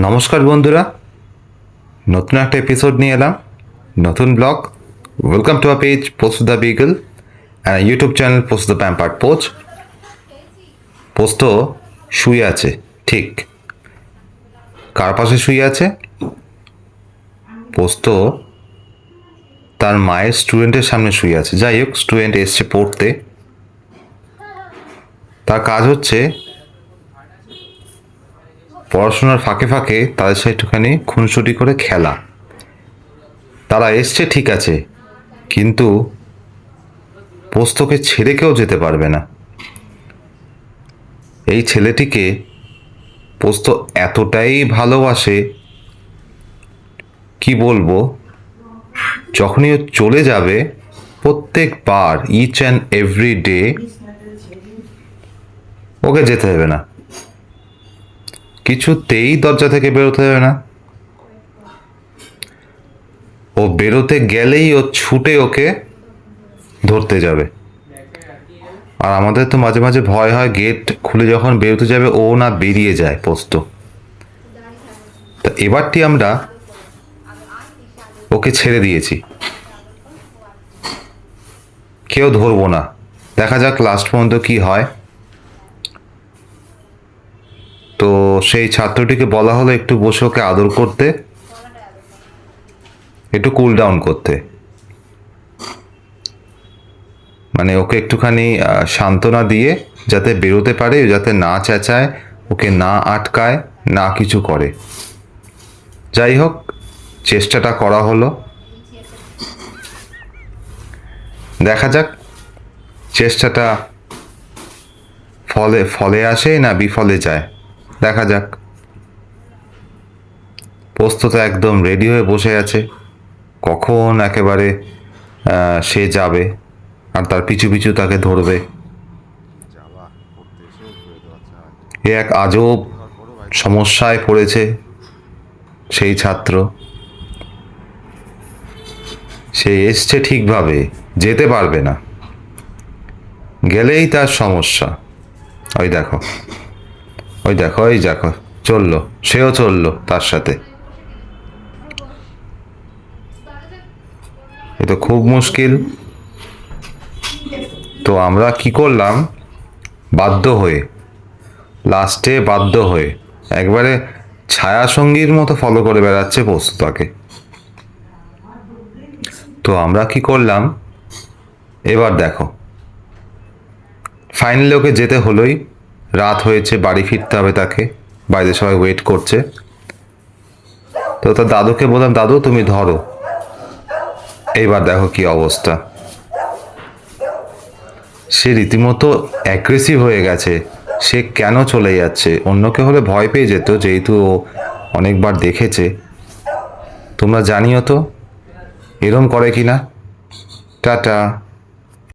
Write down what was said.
নমস্কার বন্ধুরা, নতুন একটা এপিসোড নিয়ে এলাম, নতুন blog. Welcome to our page Posto the beagle and YouTube channel Posto the pampered pooch. Posto শুয়ে আছে, ঠিক কার পাশে শুয়ে আছে? পোস্ত তার মায়ের স্টুডেন্টের সামনে শুয়ে আছে। যাই হোক, স্টুডেন্ট এসছে পড়তে। তার কাজ হচ্ছে পড়াশোনার ফাঁকে ফাঁকে তাদের সাথে একটুখানি খুনসুটি করে খেলা। তারা এসছে ঠিক আছে, কিন্তু পোস্তকে ছেড়ে কেউ যেতে পারবে না। এই ছেলেটিকে পোস্ত এতটাই ভালোবাসে, কি বলবো, যখনই ও চলে যাবে প্রত্যেকবার each and every day okay যেতে হবে না, কিছুতেই দরজা থেকে বেরোতে হবে না। ও বেরোতে গেলেই ও ছুটে ওকে ধরতে যাবে। আর আমাদের তো মাঝে মাঝে ভয় হয়, গেট খুলে যখন বেরোতে যাবে ও না বেরিয়ে যায় পোস্ত। তা এবারটি আমরা ওকে ছেড়ে দিয়েছি, কেউ ধরবো না, দেখা যাক লাস্ট পর্যন্ত কি হয়। তো সেই ছাত্রটিকে বলা হলো একটু বসে ওকে আদর করতে, একটু কুল ডাউন করতে, মানে ওকে একটুখানি সান্ত্বনা দিয়ে যাতে বেরোতে পারে, যাতে না চেঁচায়, ওকে না আটকায়, না কিছু করে। যাই হোক, চেষ্টাটা করা হলো, দেখা যাক চেষ্টাটা ফলে ফলে আসে না বিফলে যায়, দেখা যাক। পোস্ত তো একদম রেডি হয়ে বসে আছে, কখন একেবারে সে যাবে আর তার পিছু পিছু তাকে ধরবে। এ এক আজব সমস্যায় পড়েছে সেই ছাত্র। সে এসছে ঠিকভাবে, যেতে পারবে না, গেলেই তার সমস্যা। ওই দেখো, ওই দেখো, ওই দেখো, চললো, সেও চললো তার সাথে। এ তো খুব মুশকিল। তো আমরা কি করলাম, লাস্টে বাধ্য হয়ে একবারে ছায়া সঙ্গীর মতো ফলো করে বেড়াচ্ছে পোস্তটাকে। তো আমরা কি করলাম, এবার দেখো, ফাইনালি ওকে যেতে হলোই। রাত হয়েছে, বাড়ি ফিরতে হবে তাকে, বাইরে সবাই ওয়েট করছে। তো তার দাদুকে বললাম, দাদু তুমি ধরো। এইবার দেখো কি অবস্থা, সে রীতিমতো অ্যাগ্রেসিভ হয়ে গেছে। সে কেন চলে যাচ্ছে? অন্য কেউ হলে ভয় পেয়ে যেত, যেহেতু ও অনেকবার দেখেছে। তোমরা জানিও তো এরম করে কি না। টাটা।